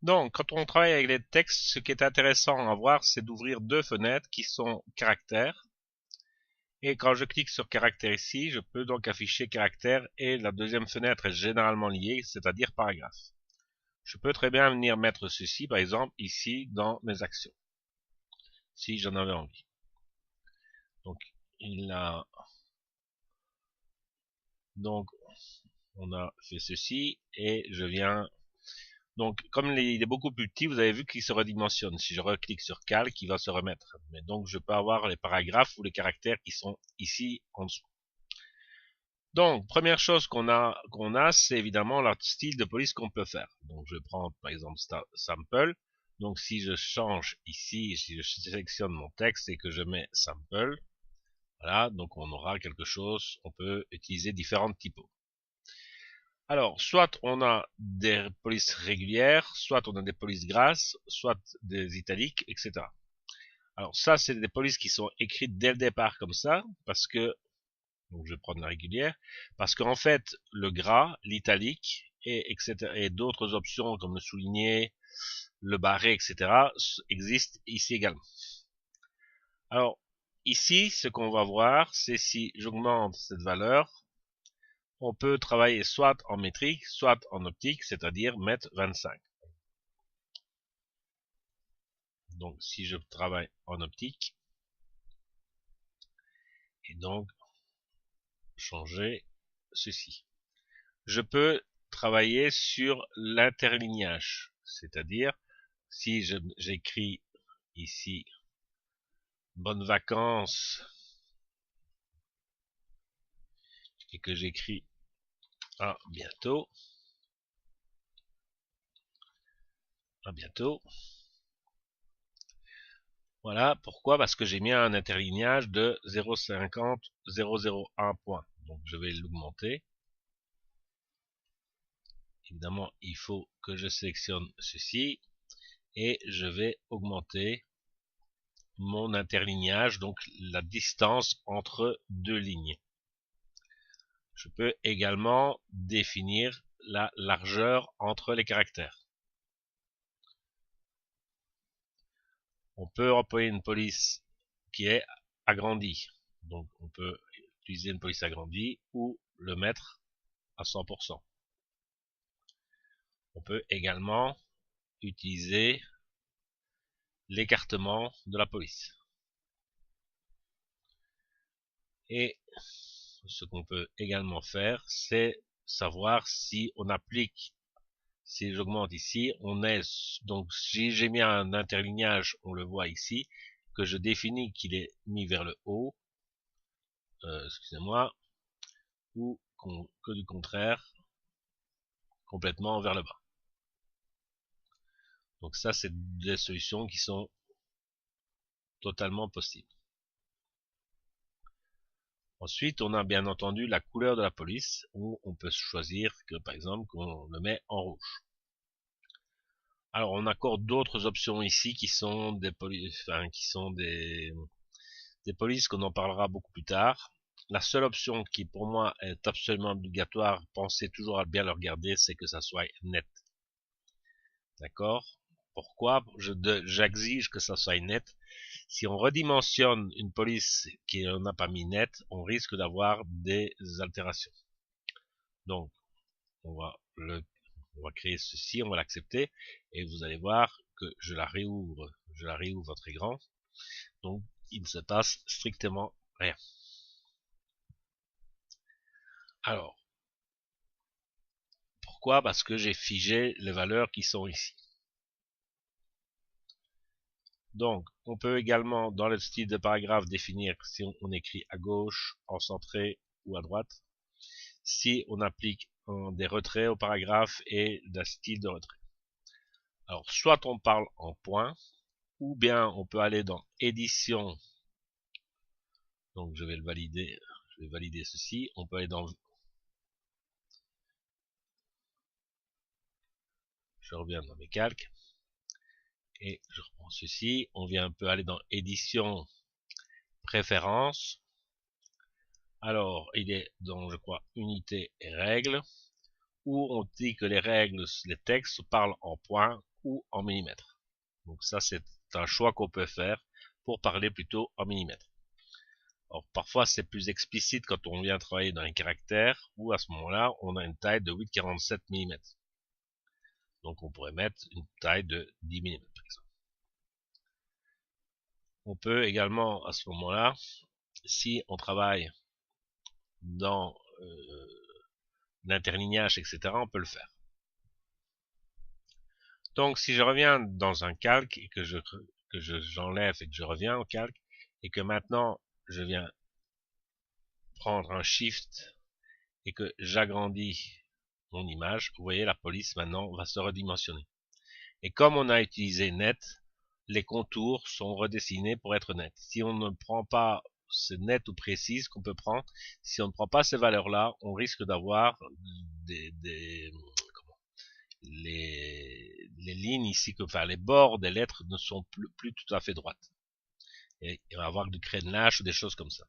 Donc, quand on travaille avec les textes, ce qui est intéressant à voir, c'est d'ouvrir deux fenêtres qui sont caractères. Et quand je clique sur caractère ici, je peux donc afficher caractère et la deuxième fenêtre est généralement liée, c'est-à-dire paragraphe. Je peux très bien venir mettre ceci, par exemple, ici dans mes actions, si j'en avais envie. Donc, donc, on a fait ceci et je viens. Donc, comme il est beaucoup plus petit, vous avez vu qu'il se redimensionne. Si je reclique sur calque, il va se remettre. Mais donc, je peux avoir les paragraphes ou les caractères qui sont ici en dessous. Donc, première chose qu'on a, c'est évidemment le style de police qu'on peut faire. Donc, je prends par exemple sample. Donc, si je change ici, si je sélectionne mon texte et que je mets sample, voilà, donc on aura quelque chose, on peut utiliser différentes typos. Alors, soit on a des polices régulières, soit on a des polices grasses, soit des italiques, etc. Alors ça, c'est des polices qui sont écrites dès le départ comme ça, parce que, donc je vais prendre la régulière, parce qu'en fait, le gras, l'italique, et etc., et d'autres options comme le souligné, le barré, etc., existent ici également. Alors, ici, ce qu'on va voir, c'est si j'augmente cette valeur, on peut travailler soit en métrique, soit en optique, c'est-à-dire mettre 25. Donc, si je travaille en optique, et donc changer ceci. Je peux travailler sur l'interlignage, c'est-à-dire si j'écris ici bonnes vacances et que j'écris à bientôt, voilà, pourquoi? Parce que j'ai mis un interlignage de 0,50, 0,01 points. Donc je vais l'augmenter. Évidemment, il faut que je sélectionne ceci et je vais augmenter mon interlignage, donc la distance entre deux lignes. Je peux également définir la largeur entre les caractères. On peut employer une police qui est agrandie. Donc on peut utiliser une police agrandie ou le mettre à 100%. On peut également utiliser l'écartement de la police. Et ce qu'on peut également faire, c'est savoir si on applique, si j'augmente ici, on est, donc si j'ai mis un interlignage, on le voit ici, que je définis qu'il est mis vers le haut, excusez-moi, ou que du contraire, complètement vers le bas. Donc ça, c'est des solutions qui sont totalement possibles. Ensuite, on a bien entendu la couleur de la police, où on peut choisir que, par exemple, qu'on le met en rouge. Alors, on accorde d'autres options ici qui sont des polices, enfin, qui sont des polices qu'on en parlera beaucoup plus tard. La seule option qui, pour moi, est absolument obligatoire, pensez toujours à bien le regarder, c'est que ça soit net. D'accord? Pourquoi? J'exige que ça soit net. Si on redimensionne une police qui n'a pas mis net, on risque d'avoir des altérations. Donc, on va créer ceci, on va l'accepter, et vous allez voir que je la réouvre très grand. Donc, il ne se passe strictement rien. Alors, pourquoi? Parce que j'ai figé les valeurs qui sont ici. Donc, on peut également, dans le style de paragraphe, définir si on écrit à gauche, en centré ou à droite. Si on applique des retraits au paragraphe et d'un style de retrait. Alors, soit on parle en points, ou bien on peut aller dans édition. Donc, je vais le valider. Je vais valider ceci. On peut aller dans... Je reviens dans mes calques. Et je reprends ceci. On peut aller dans édition, préférences. Alors, il est dans, je crois, unité et règles, où on dit que les règles, les textes parlent en points ou en millimètres. Donc ça, c'est un choix qu'on peut faire pour parler plutôt en millimètres. Alors parfois c'est plus explicite quand on vient travailler dans les caractères, où à ce moment-là on a une taille de 8,47 mm. Donc on pourrait mettre une taille de 10 mm par exemple. On peut également à ce moment-là, si on travaille dans l'interlignage, etc., on peut le faire. Donc si je reviens dans un calque et que j'enlève et que je reviens au calque, et que maintenant je viens prendre un shift et que j'agrandis mon image, vous voyez la police maintenant va se redimensionner. Et comme on a utilisé net, les contours sont redessinés pour être nets. Si on ne prend pas ce net ou précise qu'on peut prendre, si on ne prend pas ces valeurs-là, on risque d'avoir les lignes ici, enfin les bords des lettres ne sont plus tout à fait droites. Et il va y avoir du crénelage ou des choses comme ça.